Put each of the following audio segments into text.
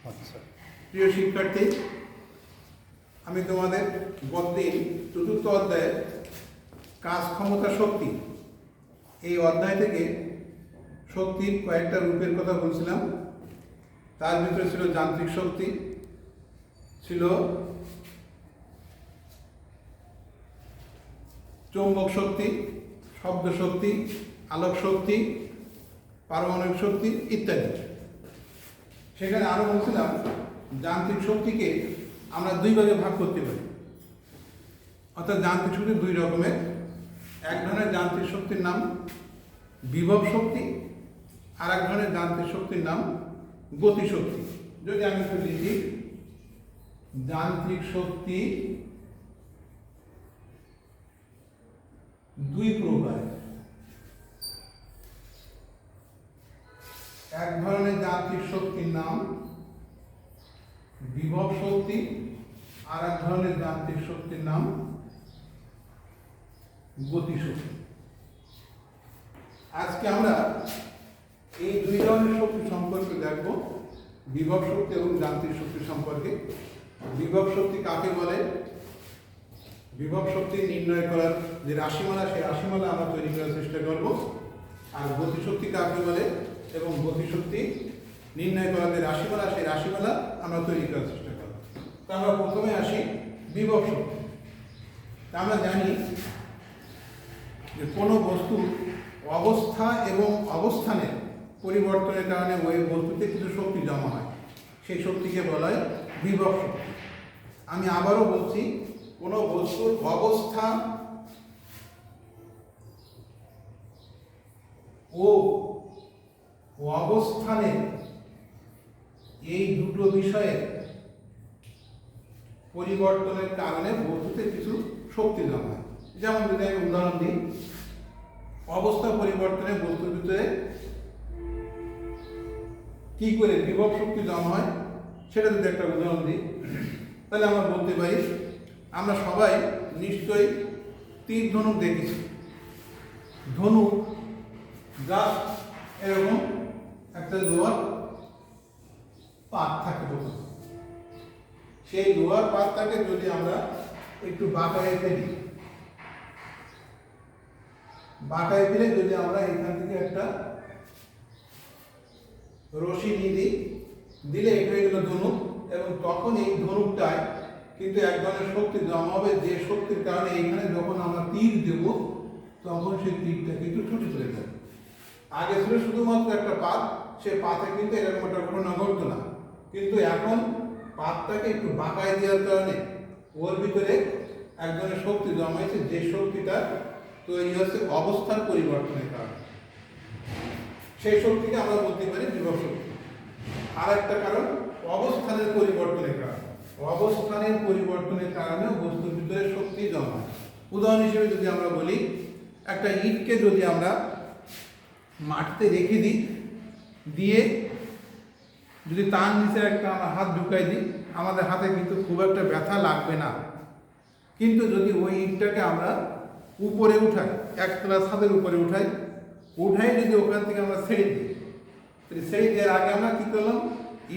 আচ্ছা, প্রিয় শিক্ষার্থী, আমি তোমাদের গদ্যের চতুর্থ অধ্যায়ে কাজ ক্ষমতা শক্তি এই অধ্যায় থেকে শক্তির কয়েকটা রূপের কথা বলছিলাম। তার ভিতরে ছিল যান্ত্রিক শক্তি, ছিল চৌম্বক শক্তি, শব্দ শক্তি, আলোক শক্তি, পারমাণবিক শক্তি ইত্যাদি। সেখানে আরো বলছিলাম যান্ত্রিক শক্তিকে আমরা দুই ভাগে ভাগ করতে পারি, অর্থাৎ যান্ত্রিক শক্তি দুই রকমের। এক ধরনের যান্ত্রিক শক্তির নাম বিভব শক্তি, আর এক ধরনের যান্ত্রিক শক্তির নাম গতি শক্তি। যদি আমি একটু লিখি, যান্ত্রিক শক্তি দুই প্রকার। এক ধরনের যান্ত্রিক শক্তির নাম বিভব শক্তি, আর এক ধরনের যান্ত্রিক শক্তির নাম গতি শক্তি। আজকে আমরা এই দুই ধরনের শক্তি সম্পর্কে দেখব, বিভব শক্তি এবং যান্ত্রিক শক্তি সম্পর্কে। বিভব শক্তি কাকে বলে, বিভব শক্তি নির্ণয় করার যে রাশিমালা, সেই রাশিমালা আমরা তৈরি করার চেষ্টা করব। আর গতিশক্তি কাকে বলে এবং গতিশক্তি নির্ণয় করার যে রাশিমালা, সেই রাশিমালা আমরা তৈরি করার চেষ্টা করব। তো আমরা প্রথমে আসি বিভব শক্তি। তা আমরা জানি যে কোনো বস্তুর অবস্থা এবং অবস্থানের পরিবর্তনের কারণে ওই বস্তুতে কিছু শক্তি জমা হয়, সেই শক্তিকে বলা হয় বিভব শক্তি। আমি আবারও বলছি, কোনো বস্তুর অবস্থা ও অবস্থানের এই দুটো বিষয়ের পরিবর্তনের কারণে বস্তুতে কিছু শক্তি জমা হয়। যেমন যদি আমি উদাহরণ দিই, অবস্থা পরিবর্তনে বস্তুর ভিতরে কি করে বিভব শক্তি জমা হয় সেটা যদি একটা উদাহরণ দিই, তাহলে আমরা বলতে পারি, আমরা সবাই নিশ্চয়ই তীর ধনুক দেখেছি। ধনুক জাস্ট এরকম একটা লোহার পাত থাকে, সেই লোহার পাতটাকে যদি আমরা একটু বাঁকায় ফেলি, বাঁকায় ফেলে যদি আমরা এখান থেকে একটা রশি নিয়ে দিই, দিলে এটা হয়ে গেল ধনুক। এবং তখন এই ধনুকটায় কিন্তু এক ধরনের শক্তি জমা হবে, যে শক্তির কারণে এইখানে যখন আমরা তীর দেব তখন সেই তীরটা কিন্তু ছুটে চলে যাবে। আগে ছিল শুধুমাত্র একটা পাত, সে পাতে কিন্তু এরকম একটা ঘটনা ঘটতো না, কিন্তু এখন পাতটাকে একটু বাঁকায় দেওয়ার কারণে ওর ভিতরে এক ধরনের শক্তি জমাইছে, যে শক্তিটা তৈরি হচ্ছে অবস্থার পরিবর্তনের কারণে। সেই শক্তিকে আমরা বলতে পারি বিভব শক্তি। আর একটা কারণ অবস্থানের পরিবর্তনের কারণে, অবস্থানের পরিবর্তনের কারণে বস্তুর ভিতরে শক্তি জমা হয়। উদাহরণ হিসেবে যদি আমরা বলি, একটা ইটকে যদি আমরা মাটিতে রেখে দিই, দিয়ে যদি তার নিচে একটা আমরা হাত ঢুকাই দিই, আমাদের হাতে কিন্তু খুব একটা ব্যথা লাগবে না। কিন্তু যদি ওই ইটটাকে আমরা উপরে উঠাই, একতলা ছাদের উপরে উঠাই যদি ওখান থেকে আমরা ছেড়ে দিই, ছেড়ে দেওয়ার আগে আমরা কী করলাম,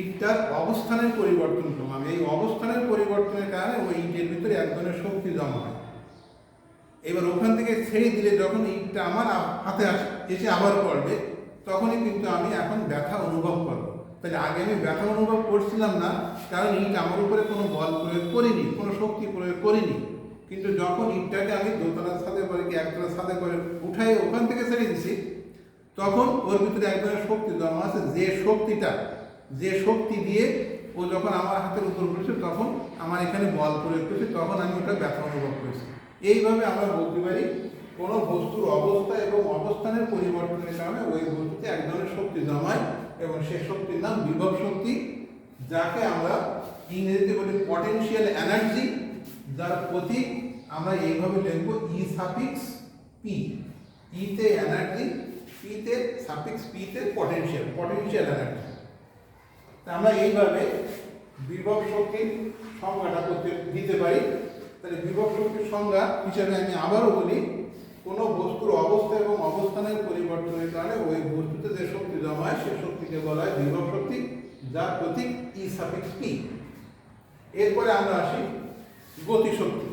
ইটটার অবস্থানের পরিবর্তন করলাম। এই অবস্থানের পরিবর্তনের কারণে ওই ইটের ভিতরে এক ধরনের শক্তি জমা হয়। এবার ওখান থেকে ছেড়ে দিলে যখন ইটটা আমার হাতে এসে আবার পড়বে, তখনই কিন্তু আমি এখন ব্যথা অনুভব করবো। তাহলে আগে আমি ব্যথা অনুভব করছিলাম না, কারণ ইট আমার উপরে কোনো বল প্রয়োগ করিনি, কোনো শক্তি প্রয়োগ করিনি। কিন্তু যখন ইটটাকে আমি দোতলার ছাদে করে কি একতলার ছাদে করে উঠাই ওখান থেকে ছেড়ে দিছি, তখন ওর ভিতরে এক ধরনের শক্তি জমা আছে, যে শক্তি দিয়ে ও যখন আমার হাতের উপর পড়েছে তখন আমার এখানে বল প্রয়োগ করেছে, তখন আমি ওটা ব্যথা অনুভব করেছি। এইভাবে আমরা বলতে পারি, কোনো বস্তুর অবস্থা এবং অবস্থানের পরিবর্তনের কারণে ওই বস্তুতে এক ধরনের শক্তি জমায়, এবং সেই শক্তির নাম বিভব শক্তি, যাকে আমরা ইংরেজিতে বলি পটেনশিয়াল এনার্জি, যার প্রতীক আমরা এইভাবে লিখব ই সাফিক্স পি। ইতে এনার্জি, পিতে সাফিক্স, পিতে পটেনশিয়াল এনার্জি। তা আমরা এইভাবে বিভব শক্তির সংজ্ঞাটা দিতে পারি। তাহলে বিভব শক্তির সংজ্ঞা হিসেবে আমি আবারও বলি, কোনো বস্তুর অবস্থা এবং অবস্থানের পরিবর্তনের কারণে ওই বস্তুতে যে শক্তি জমা হয়, সে শক্তিকে বলা হয় বিভব শক্তি, যার প্রতীক ই সাফিক্স পি। এরপরে আমরা আসি গতিশক্তি।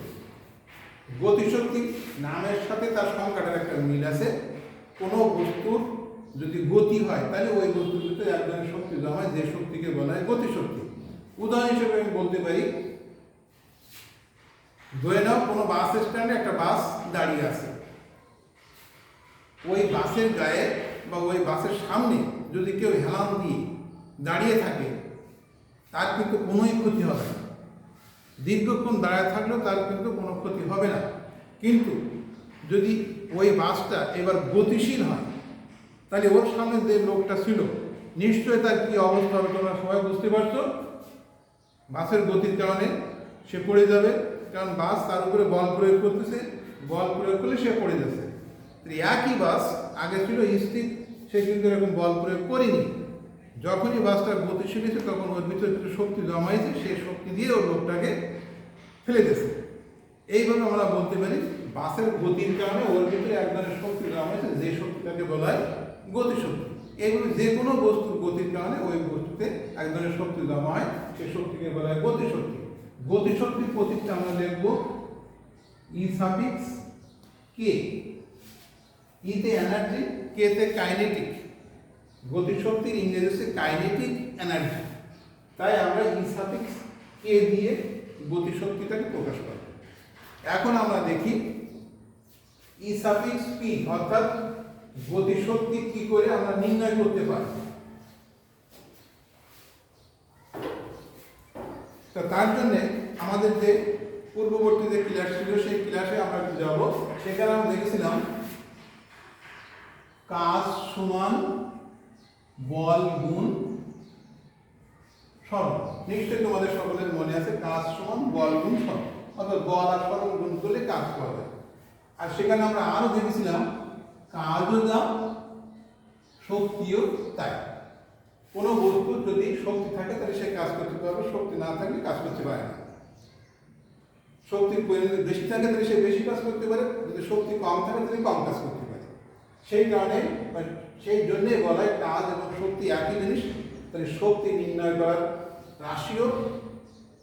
গতিশক্তি নামের সাথে তার সংখ্যাটার একটা মিল আছে। কোনো বস্তুর যদি গতি হয় তাহলে ওই বস্তুর ভিতরে এক ধরনের শক্তি জমা, যে শক্তিকে বলা হয় গতিশক্তি। উদাহরণ হিসেবে আমি বলতে পারি, ধরে নাও কোনো বাস স্ট্যান্ডে একটা বাস দাঁড়িয়ে আছে। ওই বাসের গায়ে বা ওই বাসের সামনে যদি কেউ হেলান দিয়ে দাঁড়িয়ে থাকে, তার কিন্তু কোনোই ক্ষতি হবে না। দীর্ঘক্ষণ দাঁড়িয়ে থাকলেও তার কিন্তু কোনো ক্ষতি হবে না। কিন্তু যদি ওই বাসটা এবার গতিশীল হয়, তাহলে ওর সামনে যে লোকটা ছিল নিশ্চয়ই তার কী অবস্থা হবে তোমরা সবাই বুঝতে পারছো। বাসের গতির কারণে সে পড়ে যাবে, কারণ বাস তার উপরে বল প্রয়োগ করতেছে, বল প্রয়োগ করলে সে পড়ে যাচ্ছে। একই বাস আগে ছিল স্থির, সে কিন্তু এরকম বল প্রয়োগ করেনি। যখনই বাসটা গতিশীল হয়েছে তখন ওর ভিতরে কিছু শক্তি জমাইছে, সেই শক্তি দিয়ে ওর লোকটাকে ফেলে দিয়েছে। এইভাবে আমরা বলতে পারি বাসের গতির কারণে ওর ভিতরে এক ধরনের শক্তি জমাইছে, যে শক্তিটাকে বলা হয় গতিশক্তি। এইভাবে যে কোনো বস্তুর গতির কারণে ওই বস্তুতে এক ধরনের শক্তি জমা হয়, সেই শক্তিকে বলা হয় গতিশক্তি। গতিশক্তির প্রতীকটা আমরা দেখব ই সাফিক্স কে। ইতে এনার্জি, কে তে কাইনেটিক। গতিশক্তির ইংরেজি হচ্ছে কাইনেটিক এনার্জি। তাই আমরা ই সাফিক্স কে দিয়ে গতিশক্তিটাকে প্রকাশ করি। এখন আমরা দেখি ই সাফিক্স পি অর্থাৎ গতিশক্তি কি করে আমরা নির্ণয় করতে পারি। তো তার জন্য আমাদের যে পূর্ববর্তী যে ক্লাস ছিল সেই ক্লাসে আমরা যাব। সেখানে আমরা দেখেছিলাম কাজ সমান বল গুণ সরণ। নিশ্চয়ই তোমাদের সকলের মনে আছে কাজ সমান বল গুণ সরণ, অর্থাৎ বল আর সরণ গুণ করলে কাজ করা যায়। আর সেখানে আমরা আরো দেখেছিলাম কাজও যা শক্তিও তাই। কোনো বস্তুর যদি শক্তি থাকে তাহলে সে কাজ করতে পারবে, শক্তি না থাকলে কাজ করতে পারে না। শক্তির পরিমাণ যদি বেশি থাকে তাহলে সে বেশি কাজ করতে পারে, যদি শক্তি কম থাকে তাহলে কম কাজ করতে পারে। সেই কারণে সেই জন্যই বলা হয় কাজ এবং শক্তি একই জিনিস। তাহলে শক্তি নির্ণয় করার রাশিও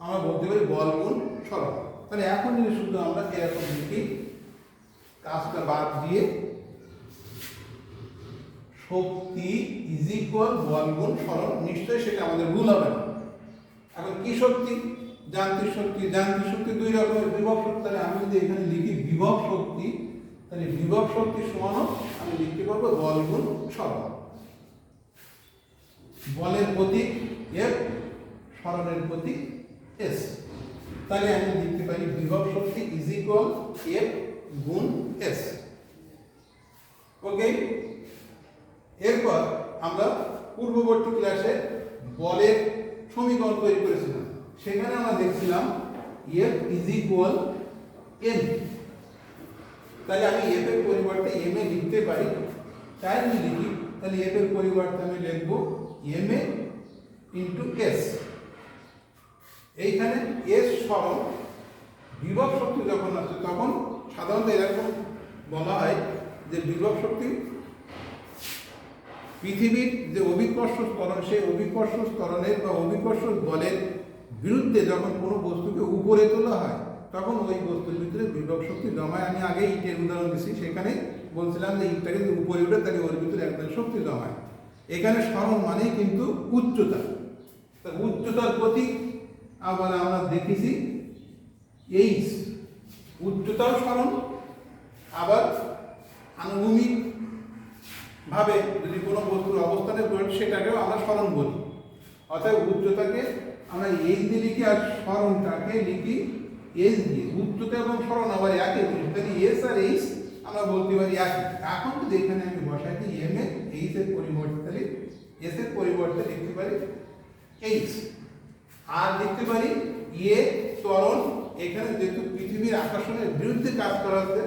আমরা বলতে পারি বল গুণ সরণ। তাহলে এখন যদি শুধু আমরা এরকম লিখি, কাজটা বাদ দিয়ে শক্তি ইজ ইকুয়াল বল গুণ সরণ, নিশ্চয়ই সেটা আমাদের ভুল হবে না। এখন কি শক্তি? যান্ত্রিক শক্তি। যান্ত্রিক শক্তি দুই রকমের, বিভব শক্তি। তাহলে আমি যদি এখানে লিখি বিভব শক্তি, তাহলে বিভব শক্তি সমান আমি লিখতে পারবো বল গুণ সরণ। বলের প্রতীক এফ, সরণের প্রতীক এস। তাহলে আমি লিখতে পারি বিভব শক্তি ইজ ইকুয়াল এফ গুণ এস। ওকে। এরপর আমরা পূর্ববর্তী ক্লাসে বলের সমীকরণ তৈরি করেছিলাম। সেখানে আমরা দেখছিলাম এফ ইজ ইকুয়াল এম। তাহলে আমি এফ এর পরিবর্তে এম এ লিখতে পারি। তাই আমি লিখি, তাহলে এফ এর পরিবর্তে আমি লিখব এম এ ইন্টু এস। এইখানে এস সরণ। বিভব শক্তি যখন আছে তখন সাধারণত এরকম বলা হয় যে বিভব শক্তি পৃথিবীর যে অভিকর্ষ ত্বরণ, সেই অভিকর্ষ ত্বরণের বা অভিকর্ষ বলের বিরুদ্ধে যখন কোনো বস্তুকে উপরে তোলা হয় তখন ওই বস্তুর ভিতরে বিভব শক্তি জমায়। আমি আগে ইটের উদাহরণ দিচ্ছি, সেখানে বলছিলাম যে ইটটাকে যদি উপরে উঠে তাহলে ওর ভিতরে একটা শক্তি জমায়। এখানে সরণ মানেই কিন্তু উচ্চতা। উচ্চতার প্রতীক আবার আমরা দেখেছি এইচ। উচ্চতাও সরণ, আবার আনুভূমিক ভাবে যদি কোনো বস্তুর অবস্থানে বলি সেটাকেও আমরা সরণ বলি। অর্থাৎ উচ্চতাকে আমরা এইচ দিয়ে লিখি আর সরণটাকে লিখি এইচ দিয়ে। উচ্চতা এবং সরণ আবার একই জিনিস, তাহলে এস আর এইচ আমরা বলতে পারি একই। এখন যদি এখানে আমি বসাই দিই এম এ, এইচ এর পরিবর্তে তাহলে এস এর পরিবর্তে লিখতে পারি এইচ। আর লিখতে পারি এ ত্বরণ। এখানে যেহেতু পৃথিবীর আকর্ষণের বিরুদ্ধে কাজ করা হচ্ছে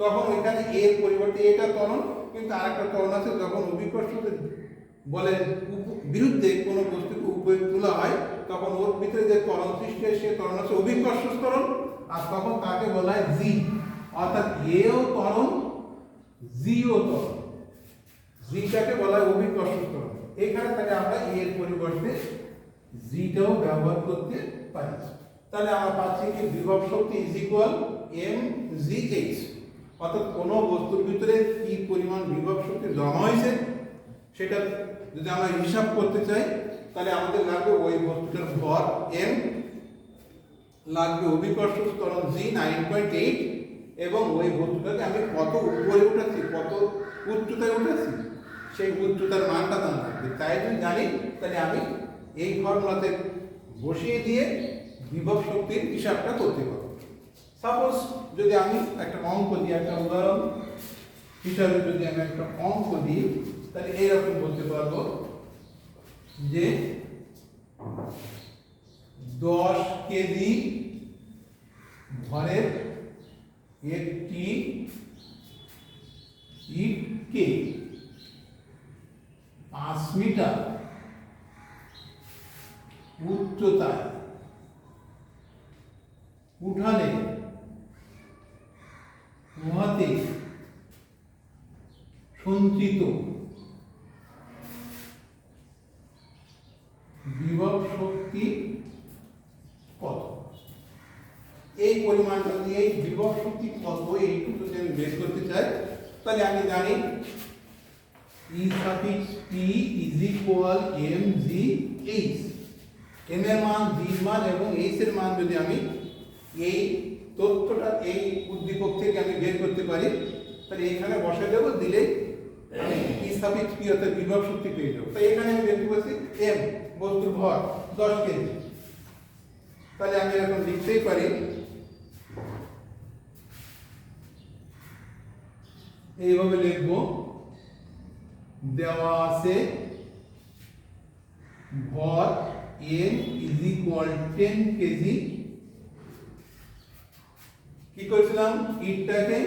তখন এখানে এর পরিবর্তে এটা ত্বরণ, কিন্তু আরেকটা ত্বরণ আছে যখন অভিকর্ষ বলের বিরুদ্ধে কোনো বস্তুকে উপরে তোলা হয় তখন ওর ভিতরে যে ত্বরণ সৃষ্টি হয় সে ত্বরণ আছে অভিকর্ষ ত্বরণ, আর তখন তাকে বলা হয় জি। অর্থাৎ এও ত্বরণ, জিও ত্বরণ। জিটাকে বলা হয় অভিকর্ষ ত্বরণ। এখানে তাহলে আমরা এর পরিবর্তে জিটাও ব্যবহার করতে পারি। তাহলে আমরা পাচ্ছি কি বিভব শক্তি is equal M G H, অর্থাৎ কোনো বস্তুর ভিতরে কি পরিমাণ বিভব শক্তি জমা হয়েছে সেটা যদি আমরা হিসাব করতে চাই তাহলে আমাদের লাগবে ওই বস্তুটার ভর এম, লাগবে অভিকর্ষ ত্বরণ জি 9.8, এবং ওই বস্তুটাকে আমি কত উপরে উঠাচ্ছি, কত উচ্চতায় উঠাচ্ছি সেই উচ্চতার মানটা জানা থাকবে। তাই যদি জানি তাহলে আমি এই ফর্মুলাতে বসিয়ে দিয়ে বিভব শক্তির হিসাবটা করতে পারবো। সাপোজ যদি আমি একটা অঙ্ক দিই, একটা উদাহরণ হিসাবে যদি আমি একটা অঙ্ক দিই তাহলে এইরকম বলতে পারবো যে 10 কেজি ভরের একটি ইটকে 5 মিটার উচ্চতায় উঠালে উহাতে সঞ্চিত বিভব শক্তি কত। এই পরিমাণটা দিয়ে বিভব শক্তি কত এইটুকু যদি আমি বের করতে চাই তাহলে আমি জানি E suffix P is equal mgh, m এর মান, g এর মান এবং h এর মান যদি আমি এই তথ্যটা এই উদ্দীপক থেকে আমি বের করতে পারি তাহলে এখানে বসাই দেবো, দিলে আমি E suffix P অর্থাৎ বিভব শক্তি পেয়ে যাবো। তাই এখানে আমি দেখতে পাচ্ছি m বস্তুর ভর 10 কেজি, তাহলে আমি এখন লিখতেই পারি এইভাবে লিখব, দেওয়া আছে ভর m ইজ ইকুয়াল 10 কেজি। কি করেছিলাম, ইটটাকে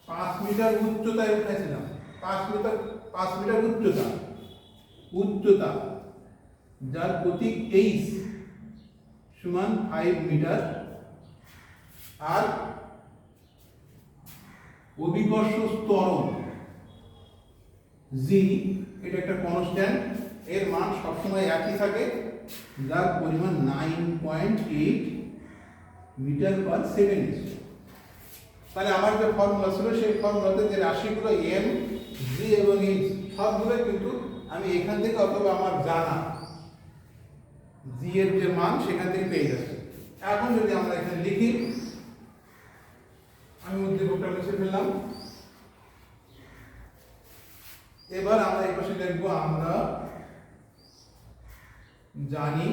5 মিটার উচ্চতায় উঠাইছিলাম, 5 মিটার উচ্চতা যার প্রতীক h সমান 5 মিটার, আর অভিকর্ষ ত্বরণ জি, এটা একটা কনস্ট্যান্ট, এর মান সবসময় একই থাকে, যার পরিমাণ 9.8 মিটার পার সেকেন্ড। তাহলে আমার যে ফর্মুলা ছিল সেই ফর্মুলাতে যে রাশিগুলো এম, জি এবং এইচ সবগুলো কিন্তু আমি এখান থেকে অথবা আমার জানা জি এর যে মান সেখান থেকে পেয়ে যাচ্ছি। এখন যদি আমরা এখানে লিখি, আমি উদ্দীপকটা মুছে ফেললাম, এবার আমরা এই পাশে লিখবো, আমরা জানি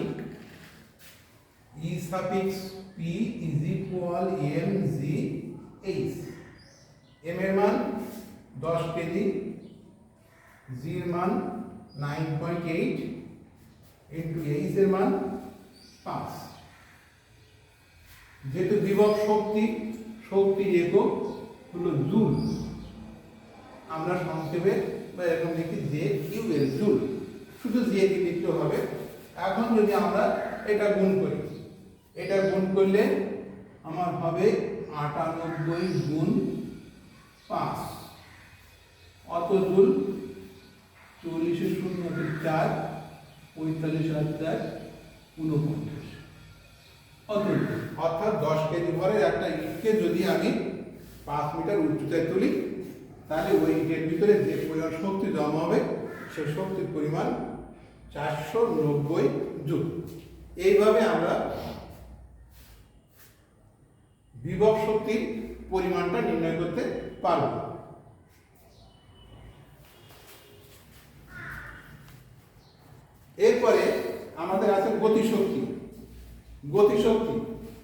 E suffix P is equal mgh, m এর মান 10 কেজি, g এর মান 9.8 ইন্টু h এর মান 5। যেহেতু বিভব শক্তির একক হলো জুল, আমরা সংক্ষেপে বা এরকম লিখি যে কিউ এর জুল, শুধু যে কে লিখতে হবে। এখন যদি আমরা এটা গুণ করি, এটা গুণ করলে আমার হবে 98 গুণ 5, অত জুল, 40 এর 0 তে 4, 45 আর 4 49, অত জুল। অর্থাৎ 10 কেজি ভরের একটা ইটকে যদি আমি 5 মিটার উচ্চতায় তুলি তাহলে ওই ইটের ভিতরে যে পরিমাণ শক্তি জমা হবে সেই শক্তির পরিমাণ 490 জুল। এইভাবে আমরা বিভব শক্তির পরিমাণটা নির্ণয় করতে পারব। এরপরে আমাদের আছে গতিশক্তি।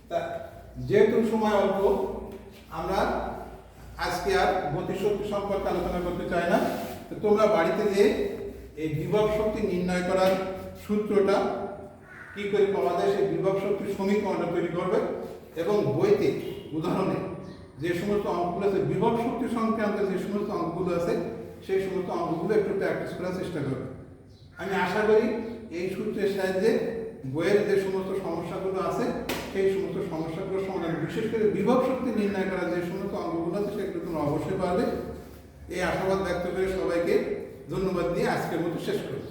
তা যেহেতু সময় অল্প, আমরা আজকে আর গতিশক্তি সম্পর্কে আলোচনা করতে চাই না। তো তোমরা বাড়িতে যে এই বিভব শক্তি নির্ণয় করার সূত্রটা কি করে পাওয়া যায় সেই বিভব শক্তির সমীকরণটা তৈরি করবে, এবং বইতে উদাহরণে যে সমস্ত অঙ্কগুলো আছে বিভব শক্তি সংক্রান্ত যে সমস্ত অঙ্কগুলো আছে সেই সমস্ত অঙ্কগুলো একটু প্র্যাকটিস করার চেষ্টা করবে। আমি আশা করি এই সূত্রের সাহায্যে বইয়ের যে সমস্ত সমস্যাগুলো আছে সেই সমস্ত সমস্যাগুলোর সমাধান, বিশেষ করে বিভব শক্তি নির্ণয় করার যে সমস্ত অঙ্কগুলো আছে সেগুলো তোমরা অবশ্যই পারবে। এই আশাবাদ ব্যক্ত করে সবাইকে ধন্যবাদ দিয়ে আজকের মতো শেষ করি।